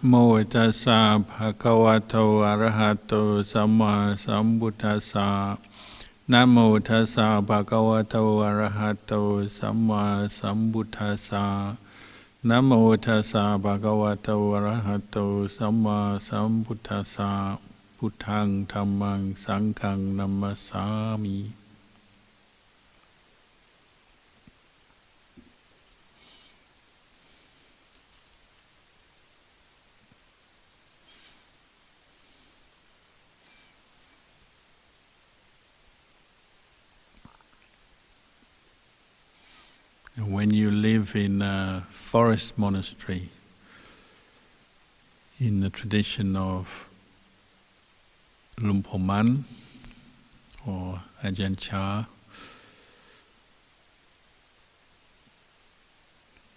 โมตัสสะภะคะวะโตอะระหะโตสัมมาสัมพุทธัสสะนะโมตัสสะภะคะวะโตอะระหะโตสัมมาสัมพุทธัสสะนะโมตัสสะภะคะวะโตอะระหะโตสัมมาสัมพุทธัสสะพุทธังธัมมังสังฆังนัมมัสสามิ When you live in a forest monastery, in the tradition of Luang Por Man or Ajahn Chah,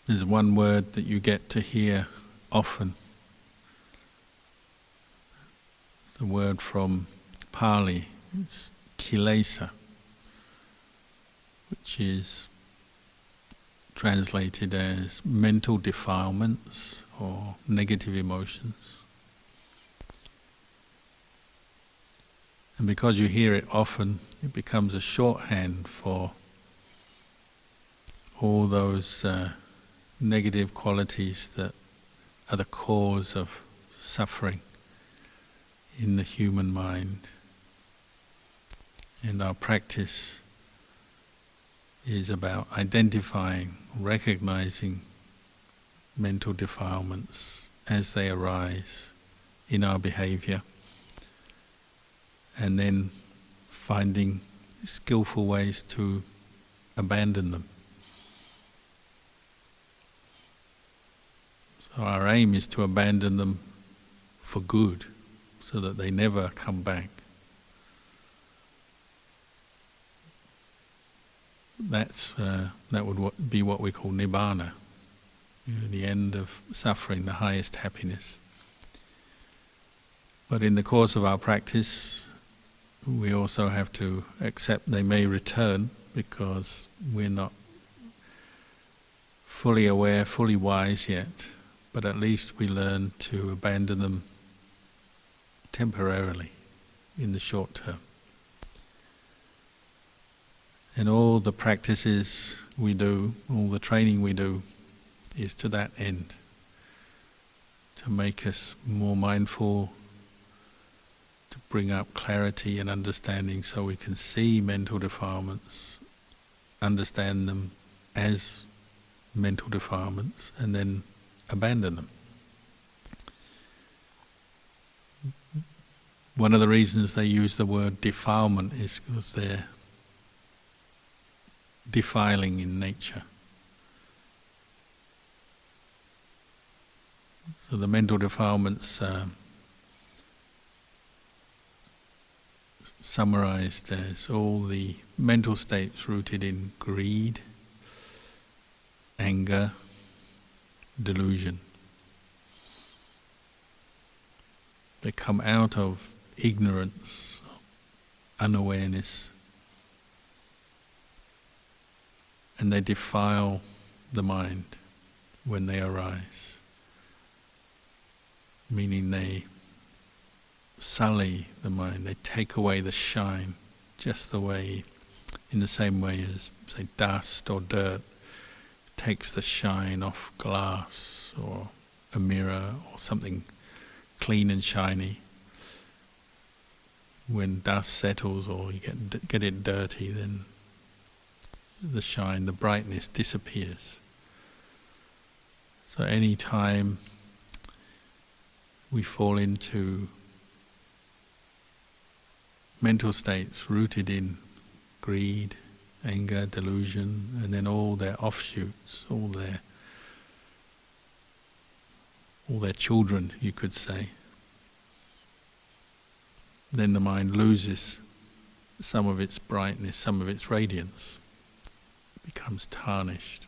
there's one word that you get to hear often. The word from Pali, it's kilesa, which is translated as mental defilements or negative emotions. And because you hear it often, it becomes a shorthand for all those negative qualities that are the cause of suffering in the human mind. And our practice is about identifying, recognizing mental defilements as they arise in our behavior, and then finding skillful ways to abandon them. So our aim is to abandon them for good, so that they never come back. That would be what we call nibbana, the end of suffering, the highest happiness. But in the course of our practice, we also have to accept they may return, because we're not fully aware, fully wise yet, but at least we learn to abandon them temporarily, in the short term. And all the practices we do, all the training we do, is to that end, to make us more mindful, to bring up clarity and understanding so we can see mental defilements, understand them as mental defilements, and then abandon them. One of the reasons they use the word defilement is because they're defiling in nature. So the mental defilements summarized as all the mental states rooted in greed, anger, delusion. They come out of ignorance, unawareness, and they defile the mind when they arise, meaning they sully the mind, they take away the shine, just in the same way as, say, dust or dirt takes the shine off glass or a mirror or something clean and shiny. When dust settles or you get it dirty, then the shine, the brightness disappears. So any time we fall into mental states rooted in greed, anger, delusion, and then all their offshoots, all their children, you could say, then the mind loses some of its brightness, some of its radiance, becomes tarnished.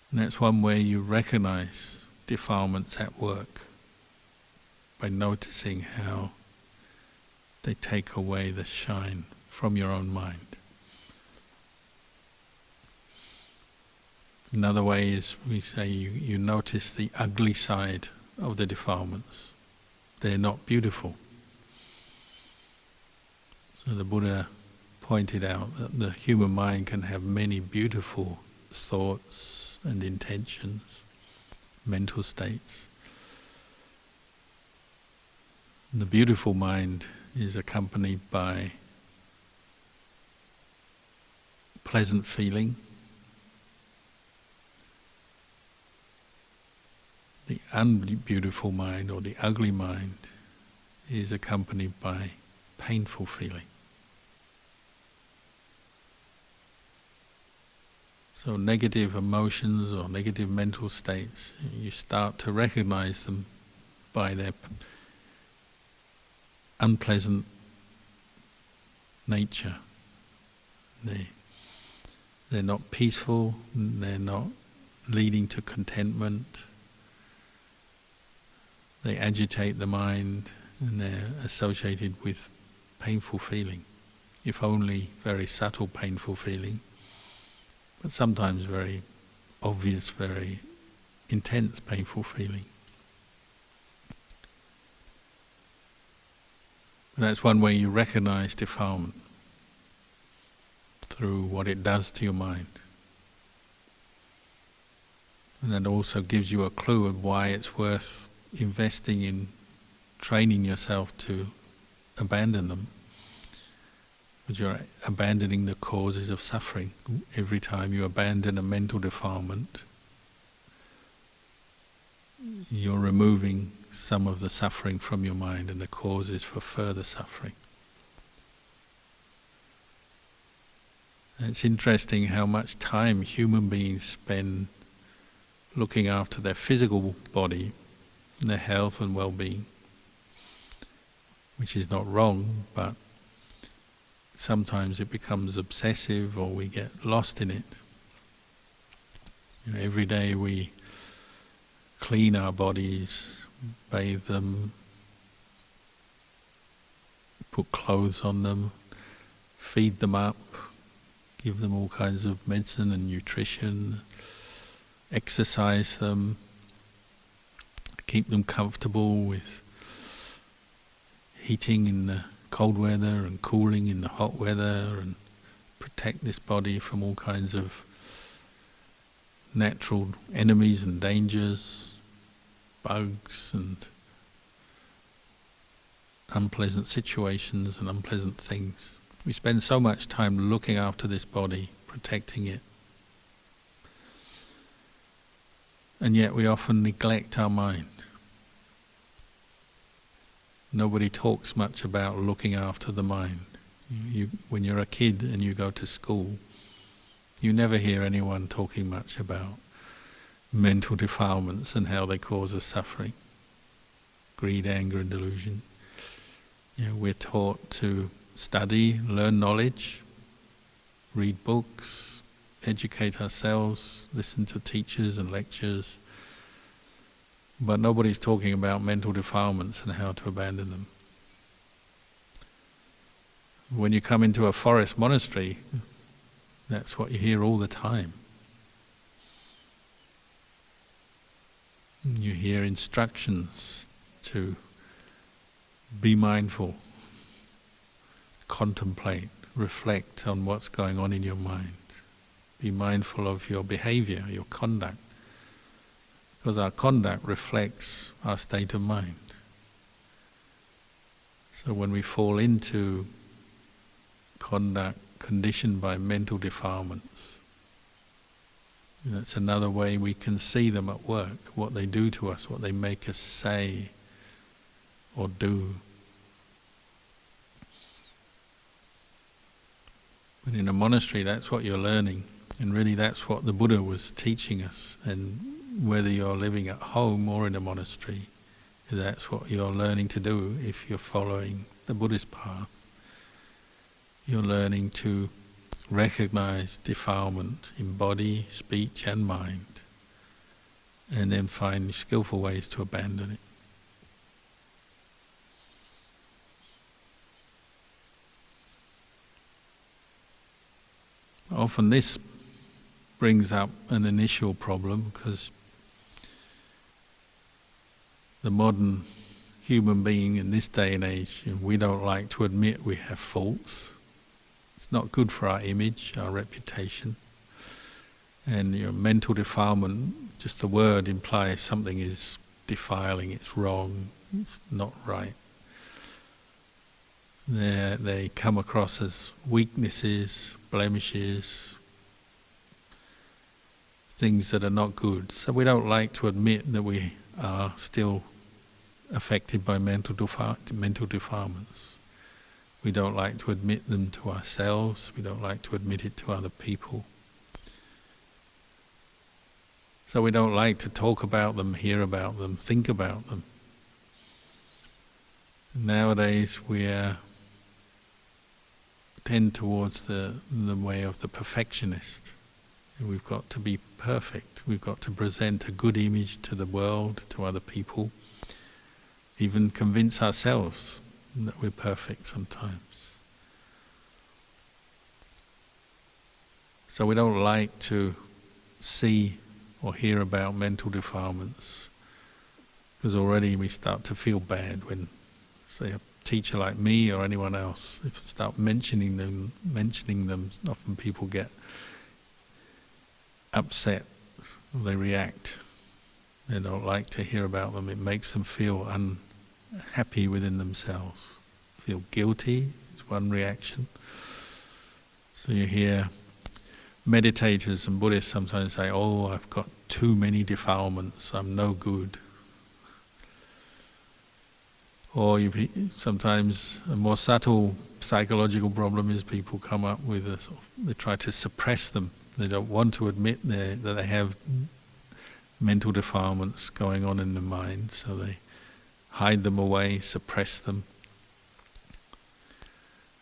And that's one way you recognize defilements at work, by noticing how they take away the shine from your own mind. Another way is, we say, you notice the ugly side of the defilements. They're not beautiful. So the Buddha pointed out that the human mind can have many beautiful thoughts and intentions, mental states. And the beautiful mind is accompanied by pleasant feeling. The unbeautiful mind, or the ugly mind, is accompanied by painful feeling. So negative emotions or negative mental states, you start to recognize them by their unpleasant nature. They're not peaceful, they're not leading to contentment. They agitate the mind, and they're associated with painful feeling, if only very subtle painful feeling, but sometimes very obvious, very intense painful feeling. And that's one way you recognize defilement, through what it does to your mind. And that also gives you a clue of why it's worth investing in training yourself to abandon them. Because you're abandoning the causes of suffering. Every time you abandon a mental defilement, you're removing some of the suffering from your mind and the causes for further suffering. It's interesting how much time human beings spend looking after their physical body, their health and well-being, which is not wrong, but sometimes it becomes obsessive or we get lost in it. Every day we clean our bodies, bathe them, put clothes on them, feed them up, give them all kinds of medicine and nutrition, exercise them, keep them comfortable with heating in the cold weather and cooling in the hot weather, and protect this body from all kinds of natural enemies and dangers, bugs and unpleasant situations and unpleasant things. We spend so much time looking after this body, protecting it. And yet we often neglect our mind. Nobody talks much about looking after the mind. When you're a kid and you go to school, you never hear anyone talking much about mental defilements and how they cause us suffering. Greed, anger and delusion. We're taught to study, learn knowledge, read books, educate ourselves, listen to teachers and lectures, but nobody's talking about mental defilements and how to abandon them. When you come into a forest monastery, that's what you hear all the time. You hear instructions to be mindful, contemplate, reflect on what's going on in your mind. Be mindful of your behavior, your conduct, because our conduct reflects our state of mind. So when we fall into conduct conditioned by mental defilements, that's another way we can see them at work, what they do to us, what they make us say or do. But in a monastery, that's what you're learning, and really that's what the Buddha was teaching us. And whether you're living at home or in a monastery, that's what you're learning to do if you're following the Buddhist path. You're learning to recognize defilement in body, speech and mind, and then find skillful ways to abandon it. Often this brings up an initial problem, because the modern human being in this day and age, we don't like to admit we have faults. It's not good for our image, our reputation. And mental defilement, just the word implies something is defiling, it's wrong, it's not right. They come across as weaknesses, blemishes, things that are not good. So we don't like to admit that we are still affected by mental defilements. We don't like to admit them to ourselves, we don't like to admit it to other people. So we don't like to talk about them, hear about them, think about them. Nowadays we tend towards the way of the perfectionist. We've got to be perfect. We've got to present a good image to the world, to other people. Even convince ourselves that we're perfect sometimes. So we don't like to see or hear about mental defilements, because already we start to feel bad when, say, a teacher like me or anyone else, if they start mentioning them, often people get upset, or they react. They don't like to hear about them. It makes them feel unhappy within themselves. Feel guilty is one reaction. So you hear meditators and Buddhists sometimes say, "Oh, I've got too many defilements, I'm no good." Or sometimes a more subtle psychological problem is people come up with they try to suppress them. They don't want to admit that they have mental defilements going on in the mind, so they hide them away, suppress them.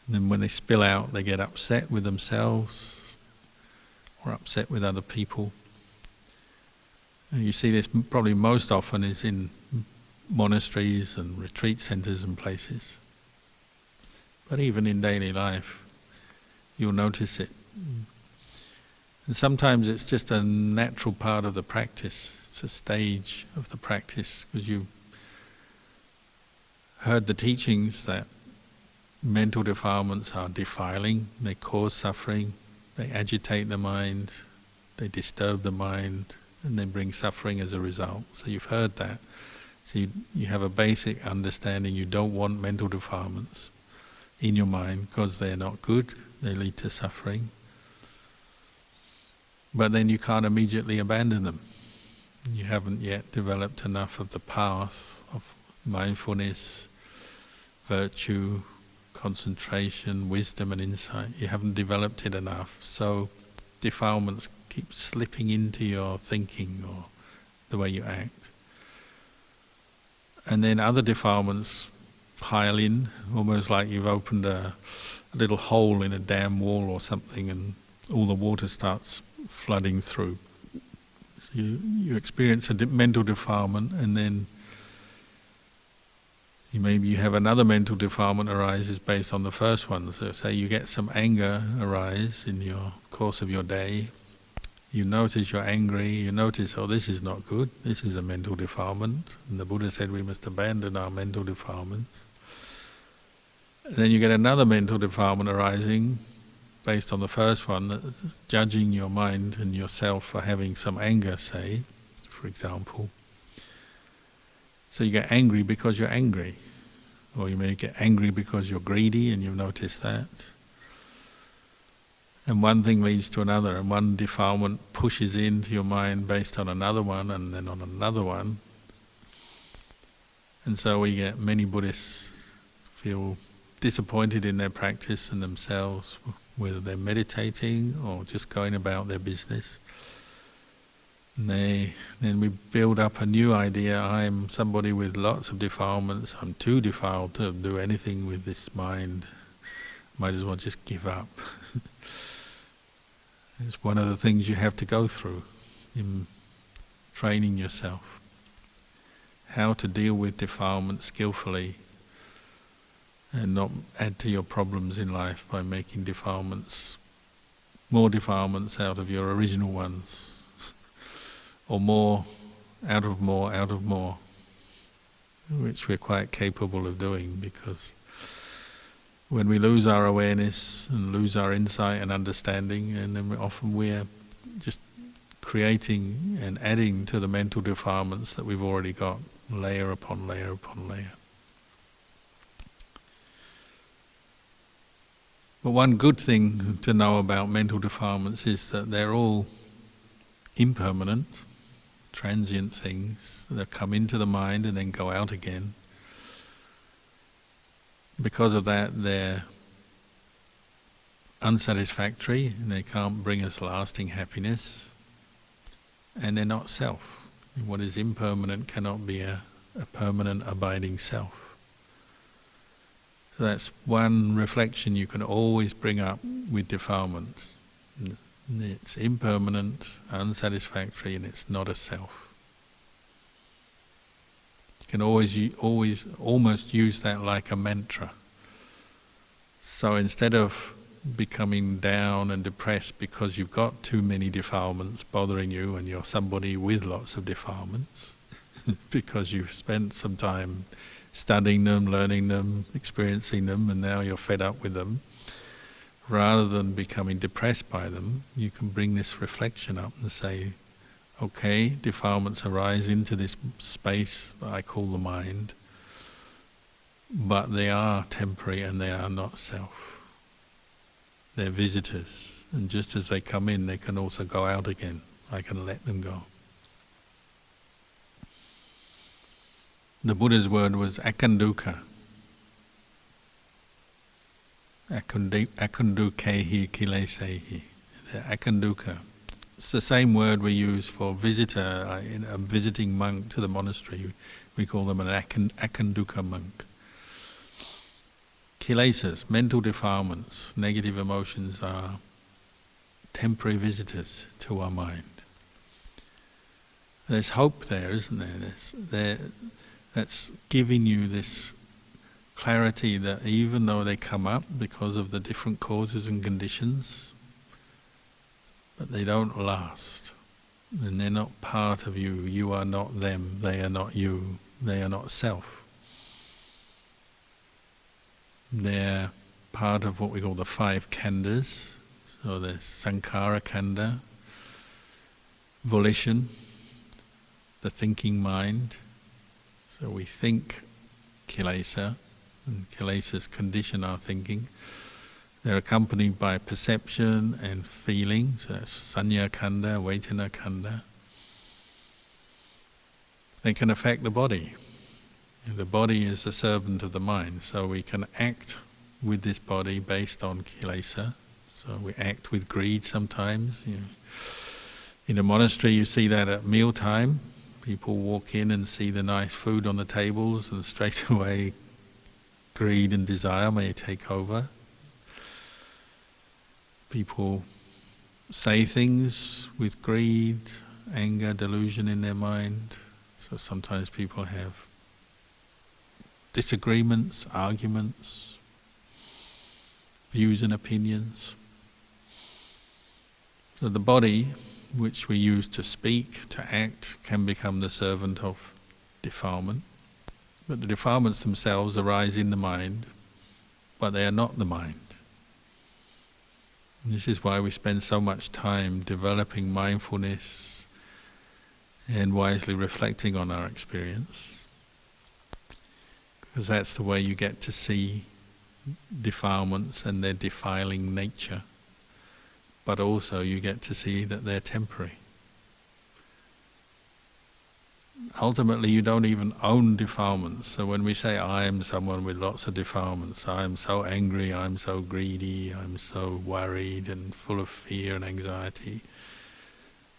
And then when they spill out, they get upset with themselves or upset with other people. And you see this probably most often is in monasteries and retreat centers and places. But even in daily life, you'll notice it. And sometimes it's just a natural part of the practice. It's a stage of the practice, because you heard the teachings that mental defilements are defiling, they cause suffering, they agitate the mind, they disturb the mind, and they bring suffering as a result. So you've heard that. So you have a basic understanding you don't want mental defilements in your mind because they're not good, they lead to suffering. But then you can't immediately abandon them. You haven't yet developed enough of the path of mindfulness, virtue, concentration, wisdom and insight. You haven't developed it enough, so defilements keep slipping into your thinking or the way you act. And then other defilements pile in, almost like you've opened a little hole in a dam wall or something, and all the water starts flooding through. So you experience a mental defilement, and then maybe you have another mental defilement arises based on the first one. So say you get some anger arise in your course of your day, you notice you're angry, you notice, oh, this is not good, this is a mental defilement, and the Buddha said we must abandon our mental defilements. And then you get another mental defilement arising based on the first one, that's judging your mind and yourself for having some anger, say, for example. So you get angry because you're angry, or you may get angry because you're greedy and you've noticed that. And one thing leads to another, and one defilement pushes into your mind based on another one, and then on another one. And so we get many Buddhists feel disappointed in their practice and themselves, whether they're meditating or just going about their business. And then we build up a new idea, I'm somebody with lots of defilements, I'm too defiled to do anything with this mind, might as well just give up. It's one of the things you have to go through in training yourself. How to deal with defilement skillfully and not add to your problems in life by making defilements more defilements out of your original ones, or more, out of more, which we're quite capable of doing, because when we lose our awareness and lose our insight and understanding, and then often we're just creating and adding to the mental defilements that we've already got, layer upon layer upon layer. But one good thing to know about mental defilements is that they're all impermanent, transient things that come into the mind and then go out again. Because of that, they're unsatisfactory and they can't bring us lasting happiness, and they're not self. What is impermanent cannot be a permanent abiding self. So that's one reflection you can always bring up with defilement. It's impermanent, unsatisfactory, and it's not a self. You can always almost use that like a mantra. So instead of becoming down and depressed because you've got too many defilements bothering you and you're somebody with lots of defilements, because you've spent some time studying them, learning them, experiencing them, and now you're fed up with them, rather than becoming depressed by them, you can bring this reflection up and say, okay, defilements arise into this space that I call the mind, but they are temporary and they are not self. They're visitors, and just as they come in, they can also go out again. I can let them go. The Buddha's word was akanduka. Akandukehi kilesehi. Akanduka. It's the same word we use for visitor, a visiting monk to the monastery. We call them an akanduka monk. Kilesas, mental defilements, negative emotions are temporary visitors to our mind. There's hope there, isn't there? That's giving you this clarity that even though they come up because of the different causes and conditions, but they don't last. And they're not part of you. You are not them. They are not you. They are not self. They're part of what we call the 5 khandhas. So there's sankhara khandha, volition, the thinking mind. So we think kilesa, and kilesas condition our thinking. They're accompanied by perception and feeling, so that's sanya khandha, vedana khandha. They can affect the body. The body is the servant of the mind, so we can act with this body based on kilesa. So we act with greed sometimes. In a monastery you see that at mealtime. People walk in and see the nice food on the tables, and straight away greed and desire may take over. People say things with greed, anger, delusion in their mind. So sometimes people have disagreements, arguments, views and opinions. So the body, which we use to speak, to act, can become the servant of defilement. But the defilements themselves arise in the mind, but they are not the mind. And this is why we spend so much time developing mindfulness and wisely reflecting on our experience. Because that's the way you get to see defilements and their defiling nature. But also you get to see that they're temporary. Ultimately you don't even own defilements. So when we say I am someone with lots of defilements, I am so angry, I'm so greedy, I'm so worried and full of fear and anxiety,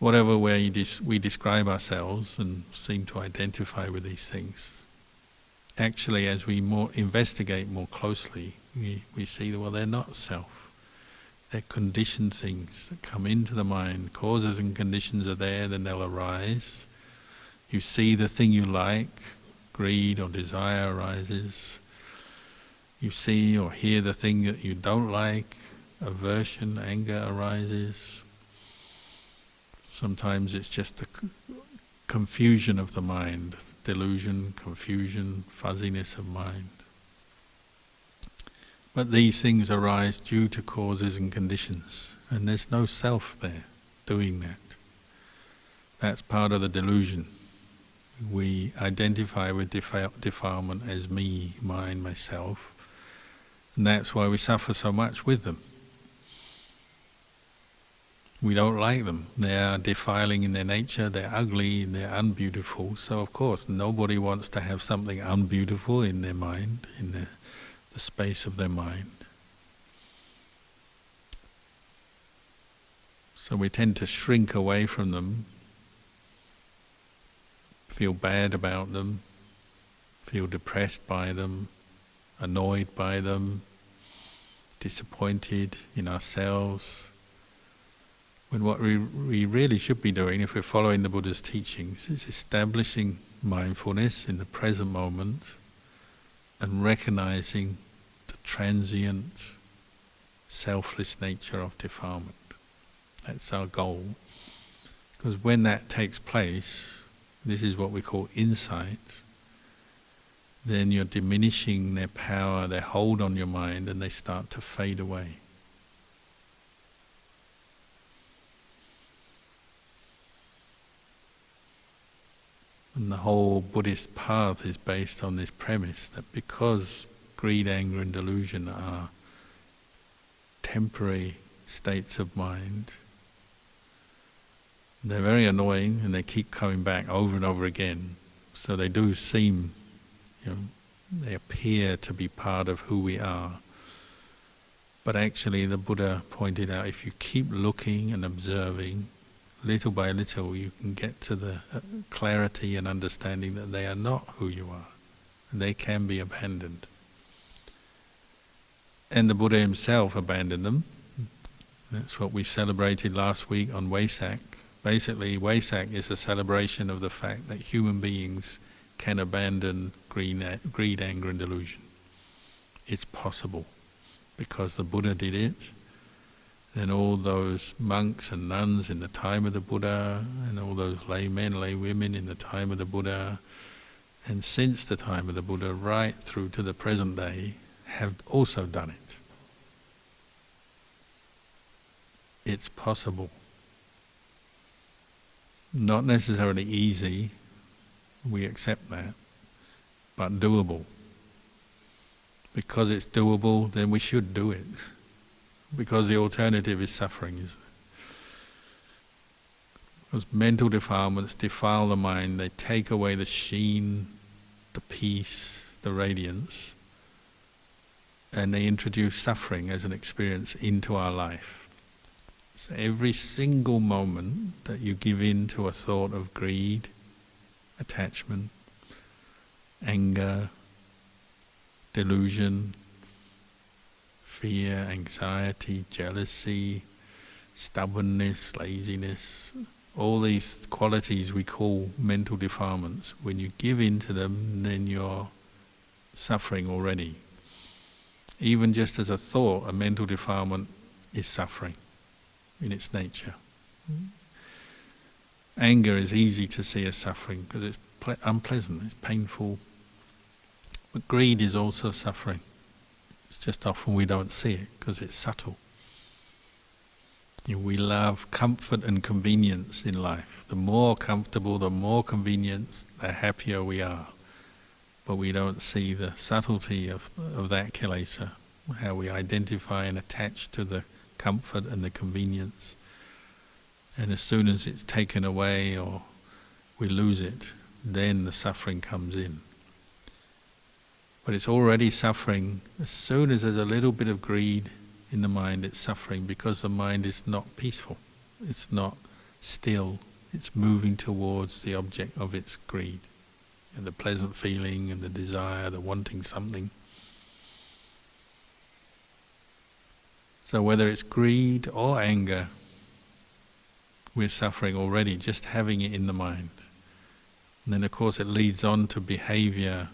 whatever way we describe ourselves and seem to identify with these things, actually as we investigate more closely, we see that, well, they're not self. They're conditioned things that come into the mind. Causes and conditions are there, then they'll arise. You see the thing you like, greed or desire arises. You see or hear the thing that you don't like aversion, anger arises. Sometimes it's just the confusion of the mind, delusion, confusion, fuzziness of mind. But these things arise due to causes and conditions, and there's no self there doing that. That's part of the delusion. We identify with defilement as me, mine, myself, and that's why we suffer so much with them. We don't like them. They are defiling in their nature, they're ugly, they're unbeautiful, so of course nobody wants to have something unbeautiful in their mind, in the space of their mind. So we tend to shrink away from them, feel bad about them, feel depressed by them, annoyed by them, disappointed in ourselves. When what we really should be doing, if we're following the Buddha's teachings, is establishing mindfulness in the present moment and recognizing the transient, selfless nature of defilement. That's our goal. Because when that takes place, this is what we call insight, then you're diminishing their power, their hold on your mind, and they start to fade away. And the whole Buddhist path is based on this premise that because greed, anger and delusion are temporary states of mind, they're very annoying and they keep coming back over and over again. So they do seem, they appear to be part of who we are. But actually the Buddha pointed out, if you keep looking and observing, little by little you can get to the clarity and understanding that they are not who you are. And they can be abandoned. And the Buddha himself abandoned them. That's what we celebrated last week on Wesak. Basically, Wesak is a celebration of the fact that human beings can abandon greed, anger and delusion. It's possible. Because the Buddha did it, then all those monks and nuns in the time of the Buddha, and all those lay men, lay women in the time of the Buddha, and since the time of the Buddha right through to the present day, have also done it. It's possible. Not necessarily easy, we accept that, but doable. Because it's doable, then we should do it. Because the alternative is suffering, isn't it? Because mental defilements defile the mind, they take away the sheen, the peace, the radiance, and they introduce suffering as an experience into our life. So every single moment that you give in to a thought of greed, attachment, anger, delusion, fear, anxiety, jealousy, stubbornness, laziness, all these qualities we call mental defilements, when you give in to them, then you're suffering already. Even just as a thought, a mental defilement is suffering in its nature. Anger is easy to see as suffering because it's unpleasant, it's painful. But greed is also suffering. It's just often we don't see it because it's subtle. We love comfort and convenience in life. The more comfortable, the more convenience, the happier we are. But we don't see the subtlety of that kilesa, how we identify and attach to the comfort and the convenience. And as soon as it's taken away or we lose it, then the suffering comes in. But it's already suffering. As soon as there's a little bit of greed in the mind, it's suffering because the mind is not peaceful. It's not still. It's moving towards the object of its greed. And the pleasant feeling and the desire, the wanting something. So whether it's greed or anger, we're suffering already, just having it in the mind. And then of course it leads on to behavior,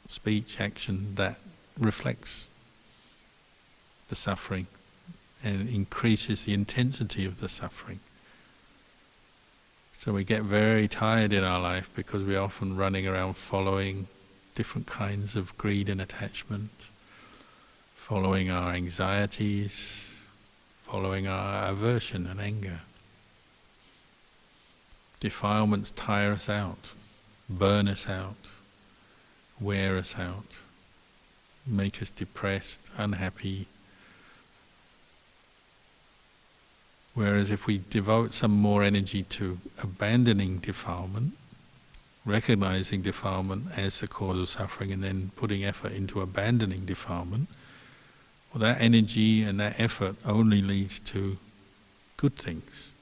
speech, action that reflects the suffering. and it increases the intensity of the suffering. So we get very tired in our life because we're often running around following different kinds of greed and attachment, following our anxieties, following our aversion and anger. Defilements tire us out, burn us out, wear us out, make us depressed, unhappy. Whereas if we devote some more energy to abandoning defilement, recognizing defilement as the cause of suffering and then putting effort into abandoning defilement, well, that energy and that effort only leads to good things.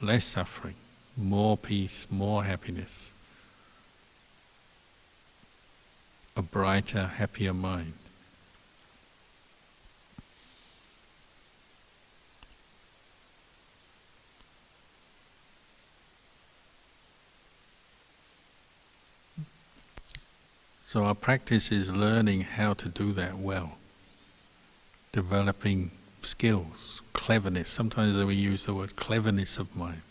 Less suffering, more peace, more happiness, a brighter, happier mind. So our practice is learning how to do that well, developing skills, cleverness. Sometimes we use the word cleverness of mind.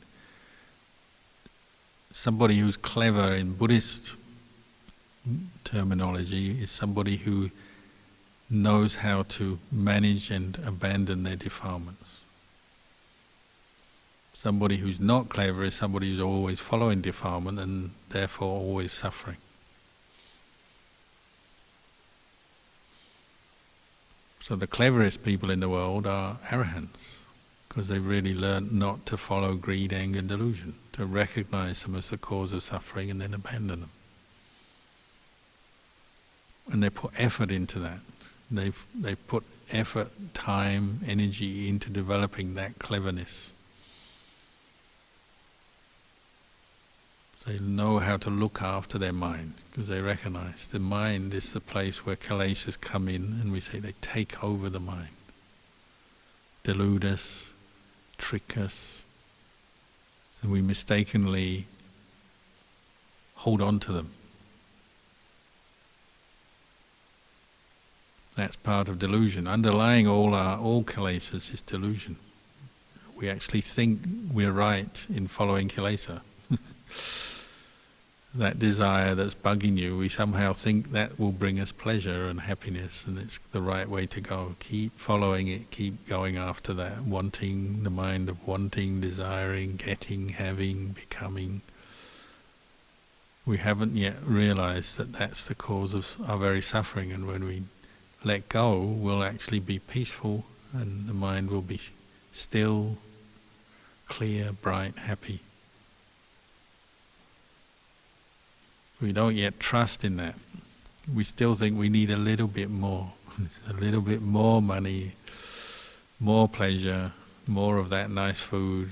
Somebody who's clever in Buddhist terminology is somebody who knows how to manage and abandon their defilements. Somebody who's not clever is somebody who's always following defilement and therefore always suffering. So the cleverest people in the world are arahants, because they really learned not to follow greed, anger and delusion, to recognize them as the cause of suffering and then abandon them. And they put effort into that. They put effort, time, energy into developing that cleverness. They know how to look after their mind, because they recognize the mind is the place where kilesas come in, and we say they take over the mind, delude us, trick us, and we mistakenly hold on to them. That's part of delusion. Underlying all kilesas is delusion. We actually think we're right in following kilesa. That desire that's bugging you, we somehow think that will bring us pleasure and happiness, and it's the right way to go. Keep following it, keep going after that, wanting, the mind of wanting, desiring, getting, having, becoming. We haven't yet realized that that's the cause of our very suffering, and when we let go, we'll actually be peaceful, and the mind will be still, clear, bright, happy. We don't yet trust in that. We still think we need a little bit more money, more pleasure, more of that nice food,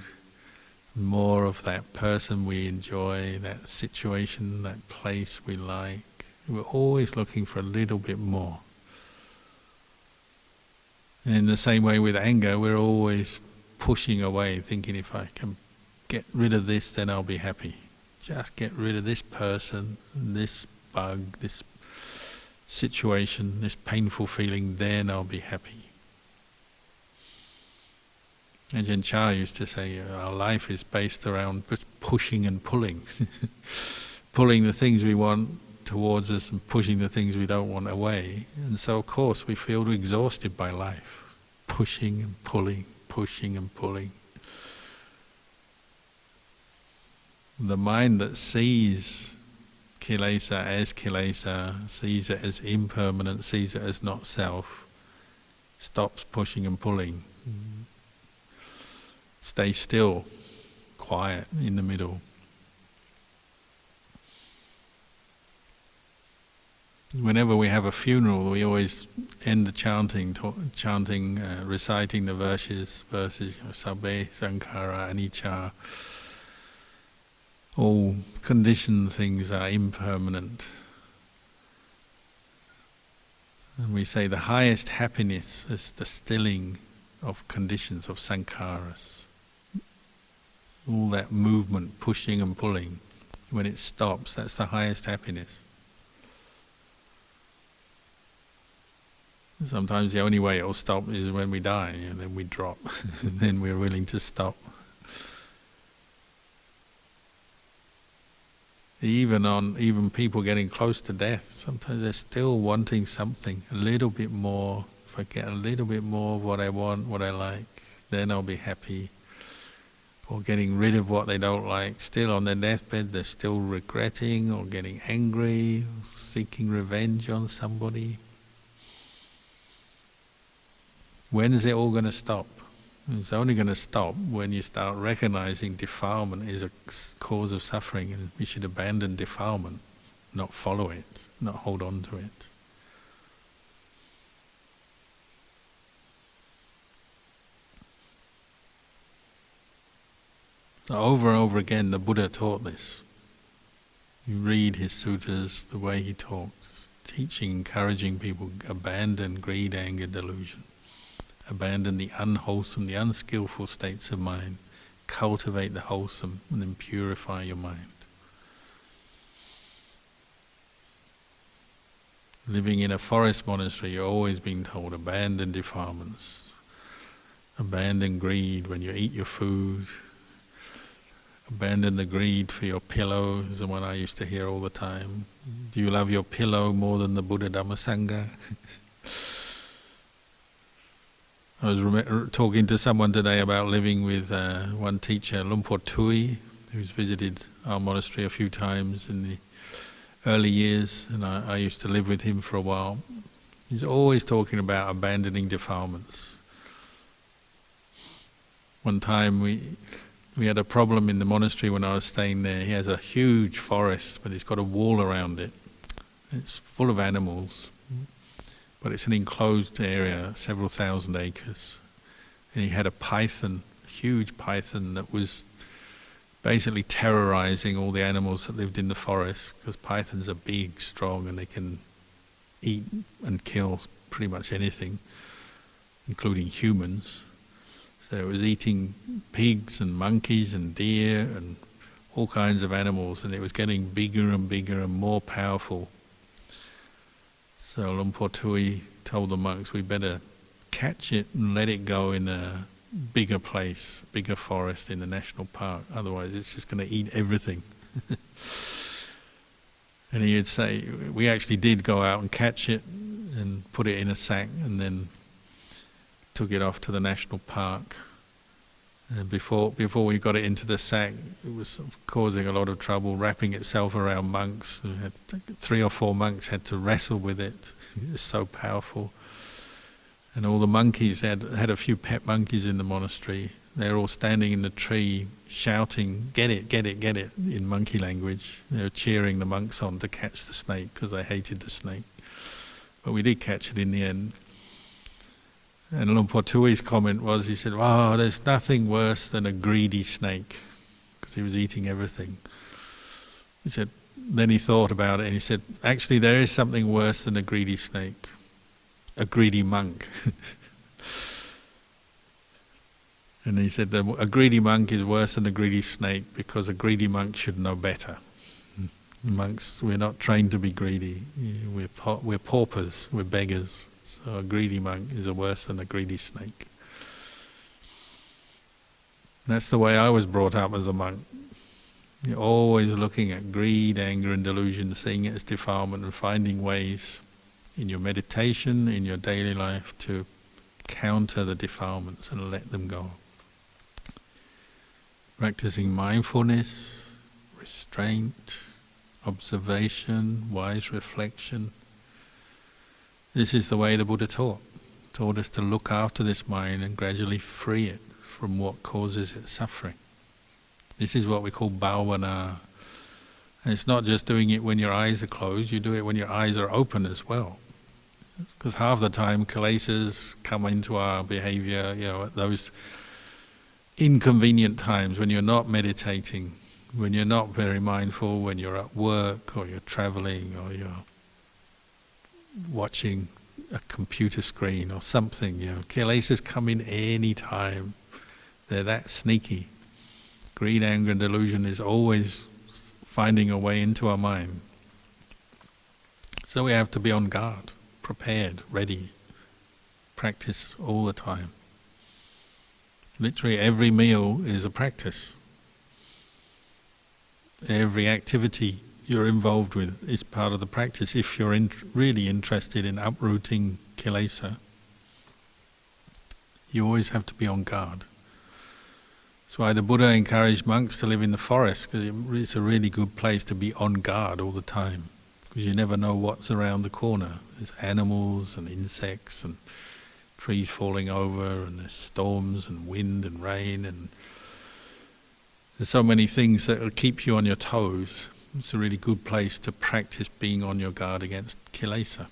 more of that person we enjoy, that situation, that place we like. We're always looking for a little bit more. And in the same way with anger, we're always pushing away, thinking if I can get rid of this, then I'll be happy. Just get rid of this person, this bug, this situation, this painful feeling, then I'll be happy. Ajahn Chah used to say, our life is based around pushing and pulling. Pulling the things we want towards us and pushing the things we don't want away. And so of course we feel exhausted by life. Pushing and pulling, pushing and pulling. The mind that sees kilesa, sees it as impermanent, sees it as not self, stops pushing and pulling. Stay still, quiet in the middle. Whenever we have a funeral, we always end the chanting, reciting the verses, Sabbe Sankhara Anicca. All conditioned things are impermanent. And we say the highest happiness is the stilling of conditions, of sankharas. All that movement, pushing and pulling, when it stops, that's the highest happiness. Sometimes the only way it'll stop is when we die, and then we drop, and then we're willing to stop. Even people getting close to death, sometimes they're still wanting something, a little bit more. If I get a little bit more of what I want, what I like, then I'll be happy. Or getting rid of what they don't like. Still on their deathbed, they're still regretting or getting angry, or seeking revenge on somebody. When is it all going to stop? It's only going to stop when you start recognizing defilement is a cause of suffering, and we should abandon defilement, not follow it, not hold on to it. So over and over again the Buddha taught this. You read his suttas, the way he talks, teaching, encouraging people, abandon greed, anger, delusion. Abandon the unwholesome, the unskillful states of mind. Cultivate the wholesome and then purify your mind. Living in a forest monastery, you're always being told, abandon defilements. Abandon greed when you eat your food. Abandon the greed for your pillow, is the one I used to hear all the time. Do you love your pillow more than the Buddha Dhamma Sangha? I was talking to someone today about living with one teacher, Lumpur Tui, who's visited our monastery a few times in the early years, and I used to live with him for a while. He's always talking about abandoning defilements. One time we had a problem in the monastery when I was staying there. He has a huge forest, but it's got a wall around it. It's full of animals. But it's an enclosed area, several thousand acres. And he had a python, a huge python that was basically terrorizing all the animals that lived in the forest, because pythons are big, strong, and they can eat and kill pretty much anything, including humans. So it was eating pigs and monkeys and deer and all kinds of animals, and it was getting bigger and bigger and more powerful. So Lumpur Tui told the monks, we better catch it and let it go in a bigger place, bigger forest in the national park. Otherwise it's just going to eat everything. And he would say, we actually did go out and catch it and put it in a sack and then took it off to the national park. And before we got it into the sack, it was causing a lot of trouble, wrapping itself around monks. 3 or 4 monks had to wrestle with it. It was so powerful. And all the monkeys, had a few pet monkeys in the monastery. They're all standing in the tree shouting, get it, get it, get it, in monkey language. They were cheering the monks on to catch the snake because they hated the snake. But we did catch it in the end. And Lumpur Tui's comment was, he said, oh, there's nothing worse than a greedy snake, because he was eating everything. He said, then he thought about it and he said, actually there is something worse than a greedy snake, a greedy monk. And he said, a greedy monk is worse than a greedy snake because a greedy monk should know better. Monks, we're not trained to be greedy. We're paupers, we're beggars. So a greedy monk is worse than a greedy snake. That's the way I was brought up as a monk. You're always looking at greed, anger and delusion, seeing it as defilement and finding ways in your meditation, in your daily life to counter the defilements and let them go. Practicing mindfulness, restraint, observation, wise reflection. This is the way the Buddha taught us to look after this mind and gradually free it from what causes it suffering. This is what we call bhavana. And it's not just doing it when your eyes are closed, you do it when your eyes are open as well. Because half the time kilesas come into our behavior, at those inconvenient times when you're not meditating, when you're not very mindful, when you're at work or you're traveling or you're watching a computer screen or something, kilesas come in any time. They're that sneaky. Greed, anger and delusion is always finding a way into our mind. So we have to be on guard, prepared, ready, Practice all the time. Literally every meal is a practice. Every activity you're involved with is part of the practice if you're really interested in uprooting kilesa. You always have to be on guard. That's why the Buddha encouraged monks to live in the forest, because it's a really good place to be on guard all the time, because you never know what's around the corner. There's animals and insects and trees falling over, and there's storms and wind and rain, and there's so many things that will keep you on your toes. It's a really good place to practice being on your guard against kilesa.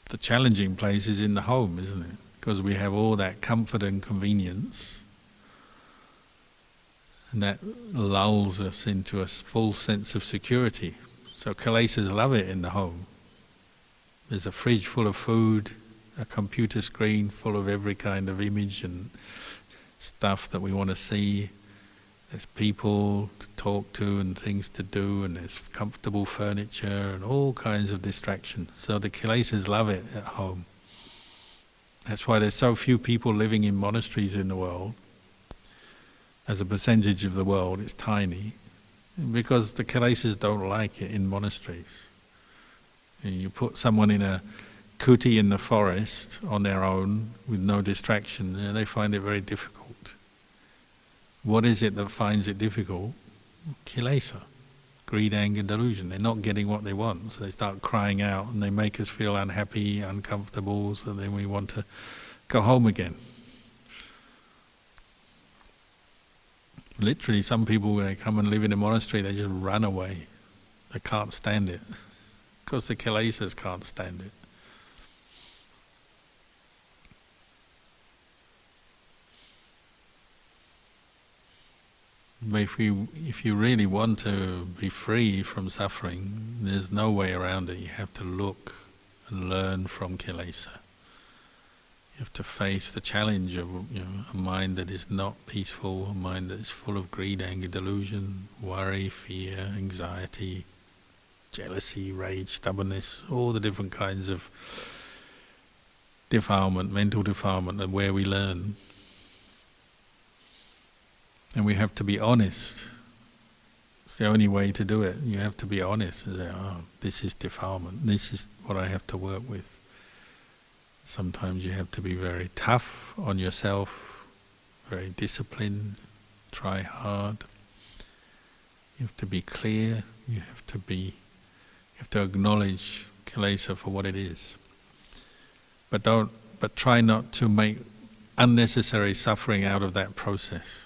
The challenging place is in the home, isn't it? Because we have all that comfort and convenience, and that lulls us into a full sense of security. So kilesas love it in the home. There's a fridge full of food, a computer screen full of every kind of image and stuff that we want to see. There's people to talk to and things to do, and there's comfortable furniture and all kinds of distractions. So the kilesas love it at home. That's why there's so few people living in monasteries in the world. As a percentage of the world, it's tiny, because the kilesas don't like it in monasteries. And you put someone in a kuti in the forest on their own with no distraction, and they find it very difficult. What is it that finds it difficult? Kilesa, greed, anger, delusion. They're not getting what they want, so they start crying out, and they make us feel unhappy, uncomfortable, so then we want to go home again. Literally, some people, when they come and live in a monastery, they just run away. They can't stand it, because the kilesas can't stand it. But if you really want to be free from suffering, there's no way around it. You have to look and learn from kilesa. You have to face the challenge of a mind that is not peaceful, a mind that is full of greed, anger, delusion, worry, fear, anxiety, jealousy, rage, stubbornness, all the different kinds of defilement, mental defilement, and where we learn. And we have to be honest. It's the only way to do it. You have to be honest and say, oh, this is defilement, this is what I have to work with. Sometimes you have to be very tough on yourself, very disciplined, try hard. You have to be clear, you have to acknowledge kilesa for what it is. But try not to make unnecessary suffering out of that process.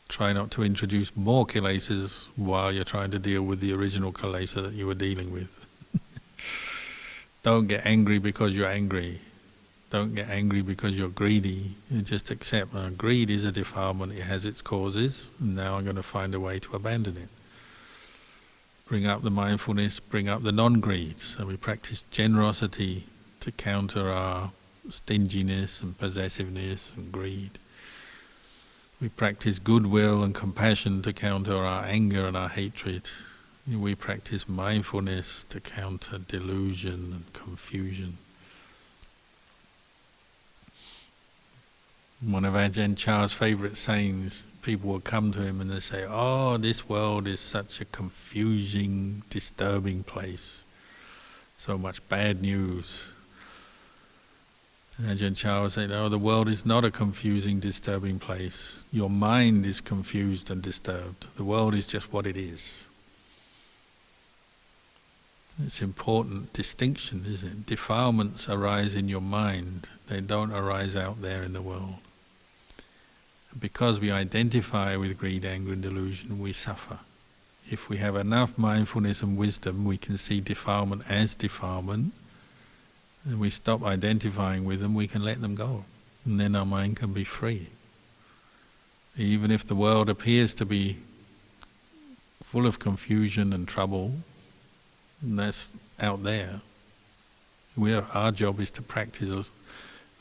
Try not to introduce more kilesas while you're trying to deal with the original kilesa that you were dealing with. Don't get angry because you're angry. Don't get angry because you're greedy. You just accept greed is a defilement, it has its causes, and now I'm going to find a way to abandon it. Bring up the mindfulness, bring up the non-greed. So we practice generosity to counter our stinginess and possessiveness and greed. We practice goodwill and compassion to counter our anger and our hatred. We practice mindfulness to counter delusion and confusion. One of Ajahn Chah's favourite sayings, people will come to him and they say, oh, this world is such a confusing, disturbing place. So much bad news. And Ajahn Chah will say, no, the world is not a confusing, disturbing place. Your mind is confused and disturbed. The world is just what it is. It's an important distinction, isn't it? Defilements arise in your mind. They don't arise out there in the world. Because we identify with greed, anger and delusion, we suffer. If we have enough mindfulness and wisdom, we can see defilement as defilement, and we stop identifying with them, we can let them go. And then our mind can be free. Even if the world appears to be full of confusion and trouble, and that's out there, our job is to practice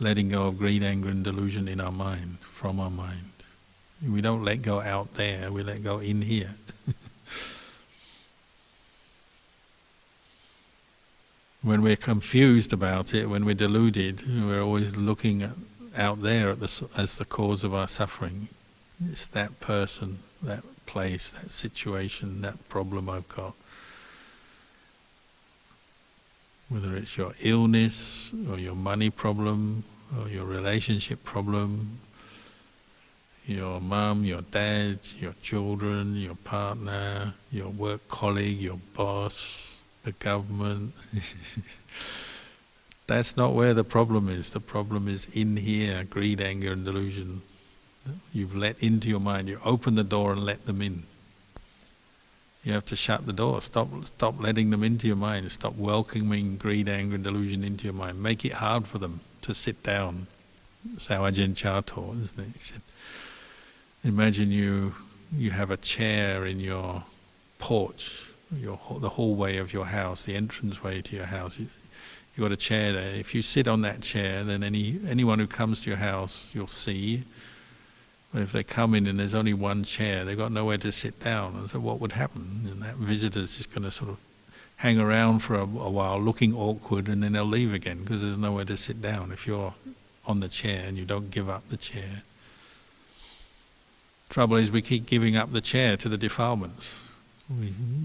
letting go of greed, anger and delusion in our mind, from our mind. We don't let go out there, we let go in here. When we're confused about it, when we're deluded, we're always looking out there as the cause of our suffering. It's that person, that place, that situation, that problem I've got. Whether it's your illness, or your money problem, or your relationship problem, your mum, your dad, your children, your partner, your work colleague, your boss, the government. That's not where the problem is. The problem is in here, greed, anger and delusion. You've let into your mind. You open the door and let them in. You have to shut the door. Stop letting them into your mind. Stop welcoming greed, anger and delusion into your mind. Make it hard for them to sit down. That's how Ajahn Kalyano taught, isn't it? He said, imagine you have a chair in your porch, the hallway of your house, the entranceway to your house. You've got a chair there. If you sit on that chair, then anyone who comes to your house, you'll see. But if they come in and there's only one chair, they've got nowhere to sit down. And so what would happen? And that visitor's just going to sort of hang around for a while, looking awkward, and then they'll leave again because there's nowhere to sit down if you're on the chair and you don't give up the chair. Trouble is we keep giving up the chair to the defilements.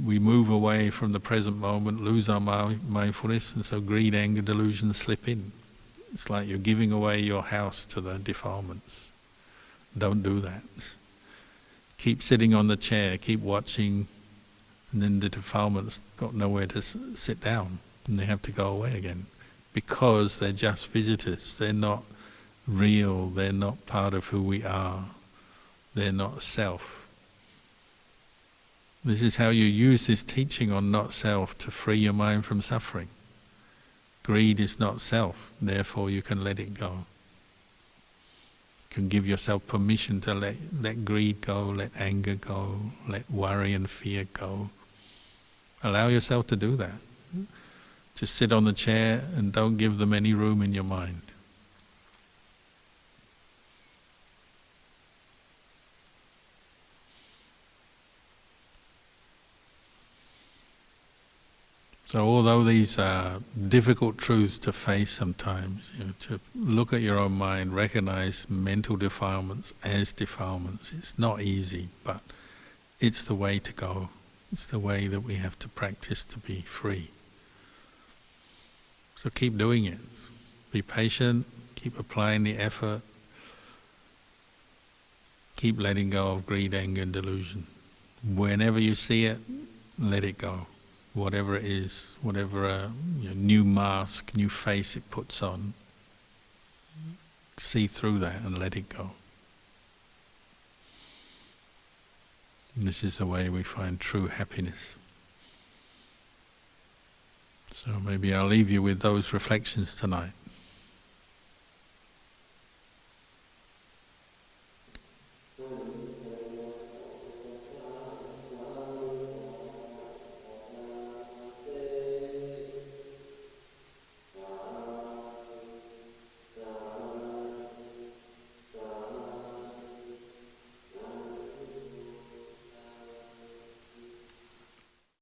We move away from the present moment, lose our mindfulness, and so greed, anger, delusion slip in. It's like you're giving away your house to the defilements. Don't do that. Keep sitting on the chair, keep watching, and then the defilements got nowhere to sit down, and they have to go away again. Because they're just visitors, they're not real, they're not part of who we are, they're not self. This is how you use this teaching on not self to free your mind from suffering. Greed is not self, therefore you can let it go. You can give yourself permission to let greed go, let anger go, let worry and fear go. Allow yourself to do that. Just sit on the chair and don't give them any room in your mind. So although these are difficult truths to face sometimes, to look at your own mind, recognize mental defilements as defilements, it's not easy, but it's the way to go. It's the way that we have to practice to be free. So keep doing it. Be patient, keep applying the effort, keep letting go of greed, anger and delusion. Whenever you see it, let it go. Whatever it is, whatever new mask, new face it puts on, see through that and let it go. And this is the way we find true happiness. So maybe I'll leave you with those reflections tonight.